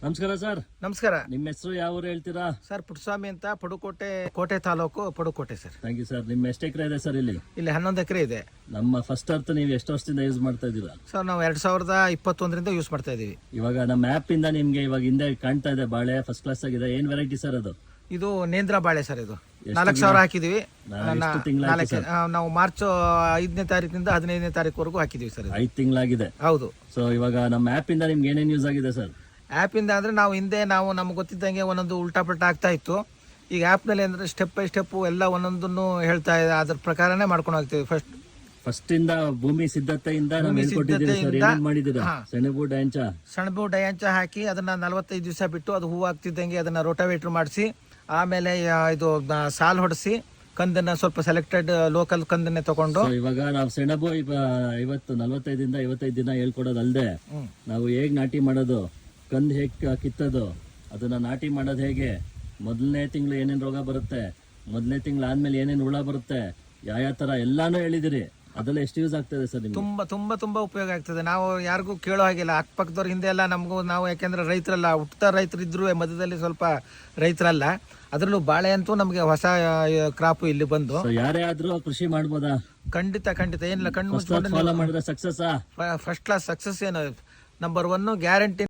ನಮಸ್ಕಾರ ಸರ್. ನಮಸ್ಕಾರ. ನಿಮ್ಮ ಹೆಸರು ಯಾವ ಊರು ಹೇಳ್ತೀರಾ? ಸರ್ ಪುಟ್ಟಸ್ವಾಮಿ ಅಂತ, Kote taluk Padukote sir. Thank you sir. ನಿಮ್ಮ ಎಷ್ಟು ಎಕರೆ ಇದೆ ಸರ್ ಇಲ್ಲಿ? 11 ಎಕರೆ ಇದೆ. ನಮ್ಮ ಫಸ್ಟ್ ಅರ್ತ್ ನೀವು ಎಷ್ಟು ವರ್ಷದಿಂದ ಯೂಸ್ ಮಾಡ್ತಾ ಇದ್ದೀರಾ? ಸರ್ ನಾವು 2021ರಿಂದ ಯೂಸ್ ಮಾಡ್ತಾ ಇದೀವಿ. ಇವಾಗ ನಮ್ಮ ಆ್ಯಪ್ ಇಂದ ನಿಮ್ಗೆ ಇವಾಗ ಹಿಂದೆ ಕಾಣ್ತಾ ಇದೆ ಬಾಳೆ ಫಸ್ಟ್ ಕ್ಲಾಸ್ ಆಗಿದೆ. ಏನ್ ವೆರೈಟಿ ಸರ್ ಅದು? ಇದು ನೇಂದ್ರ ಬಾಳೆ ಸರ್. ಇದು 4,000 ಹಾಕಿದೀವಿ. ಎಷ್ಟು ತಿಂಗಳಾಯ್ತು ಸರ್? ನಾವು ಮಾರ್ಚ್ 5ನೇ ತಾರೀಕಿನಿಂದ 15ನೇ ತಾರೀಕುವರೆಗೂ ಹಾಕಿದೀವಿ ಸರ್. 5 ತಿಂಗಳಾಗಿದೆ. ಹೌದು. ಸೊ ಇವಾಗ ನಮ್ಮ ಆ್ಯಪ್ ಇಂದ ನಿಮ್ಗೆ ಏನೇನು ಯೂಸ್ ಆಗಿದೆ ಸರ್? ಆ್ಯಪ್ ಇಂದ ಅಂದ್ರೆ ನಾವು ಹಿಂದೆ ನಮ್ಗೆ ಗೊತ್ತಿದ್ದಂಗೆ ಒಂದೊಂದು ಉಲ್ಟಾ ಪಲ್ಟಾ ಆಗ್ತಾ ಇತ್ತು. ಈಗ ಆ್ಯಪ್ನಲ್ಲಿ ಅಂದ್ರೆ ಸ್ಟೆಪ್ ಬೈ ಸ್ಟೆಪ್ ಎಲ್ಲ ಒಂದೊಂದನ್ನು ಹೇಳ್ತಾ ಇದೆ. ಅದ್ರ ಪ್ರಕಾರನೇ ಮಾಡ್ಕೊಂಡು ಹೋಗ್ತೀವಿ. ಫಸ್ಟ್ ಇಂದ ಭೂಮಿ ಸಿದ್ಧತೆಯಿಂದ ನಾವು ಹೇಳ್ಕೊಟ್ಟಿದ್ದೀವಿ ಸರ್. ಏನೇನು ಮಾಡಿದ್ದೀರಾ? ಸೆಣಬು ಡಯಾಂಚ ಹಾಕಿ ಅದನ್ನ 45 ದಿವಸ ಬಿಟ್ಟು ಅದು ಹೂ ಆಗ್ತಿದ್ದಂಗೆ ಅದನ್ನ ರೋಟಾವೇಟರ್ ಮಾಡಿಸಿ, ಆಮೇಲೆ ಇದು ಸಾಲ್ ಹೊಡಿಸಿ, ಕಂದನ್ನ ಸ್ವಲ್ಪ ಸೆಲೆಕ್ಟೆಡ್ ಲೋಕಲ್ ಕಂದನ್ನೇ ತಗೊಂಡು ಇವಾಗ ನಾವು ಸೆಣಬು 45ದಿಂದ 55 ದಿನ ಹೇಳ್ಕೊಡೋದಲ್ದೆ ನಾವು ಹೇಗ್ ನಾಟಿ ಮಾಡೋದು, ಕಂದ್ ಹೇಗ್ ಕಿತ್ತೋದು, ಅದನ್ನ ನಾಟಿ ಮಾಡೋದು ಹೇಗೆ, ಮೊದಲನೇ ತಿಂಗಳು ಏನೇನ್ ರೋಗ ಬರುತ್ತೆ, ಮೊದಲನೇ ತಿಂಗಳು ಆದ್ಮೇಲೆ ಏನೇನ್ ಹುಳ ಬರುತ್ತೆ, ಯಾವ ತರ ಎಲ್ಲಾನು ಹೇಳಿದಿರಿ. ಅದೆಲ್ಲ ಎಷ್ಟು ಯೂಸ್ ಆಗ್ತದೆ ಸರ್ ನಿಮ್ಗೆ? ತುಂಬಾ ಉಪಯೋಗ ಆಗ್ತದೆ. ನಾವು ಯಾರಿಗೂ ಕೇಳೋ ಹಾಗಿಲ್ಲ. ಅಕ್ಕಪಕ್ಕದವ್ರ ಹಿಂದೆ ಎಲ್ಲ ನಾವು ಯಾಕೆಂದ್ರೆ ರೈತರಲ್ಲ, ಹುಟ್ಟದ ರೈತರು ಇದ್ರು ಮಧ್ಯದಲ್ಲಿ ಸ್ವಲ್ಪ ರೈತರಲ್ಲ. ಅದ್ರಲ್ಲೂ ಬಾಳೆ ಅಂತೂ ನಮ್ಗೆ ಹೊಸ ಕ್ರಾಪ್ ಇಲ್ಲಿ ಬಂದು ಯಾರೇ ಆದ್ರೂ ಕೃಷಿ ಮಾಡ್ಬೋದಾ? ಖಂಡಿತ ಏನಿಲ್ಲ, ಕಣ್ಣು ಫಾಲೋ ಮಾಡಿದ್ರೆ ಸಕ್ಸಸ್ ಫಸ್ಟ್ ಕ್ಲಾಸ್ ಸಕ್ಸಸ್. ಏನು ನಂಬರ್ 1 ಗ್ಯಾರಂಟಿ.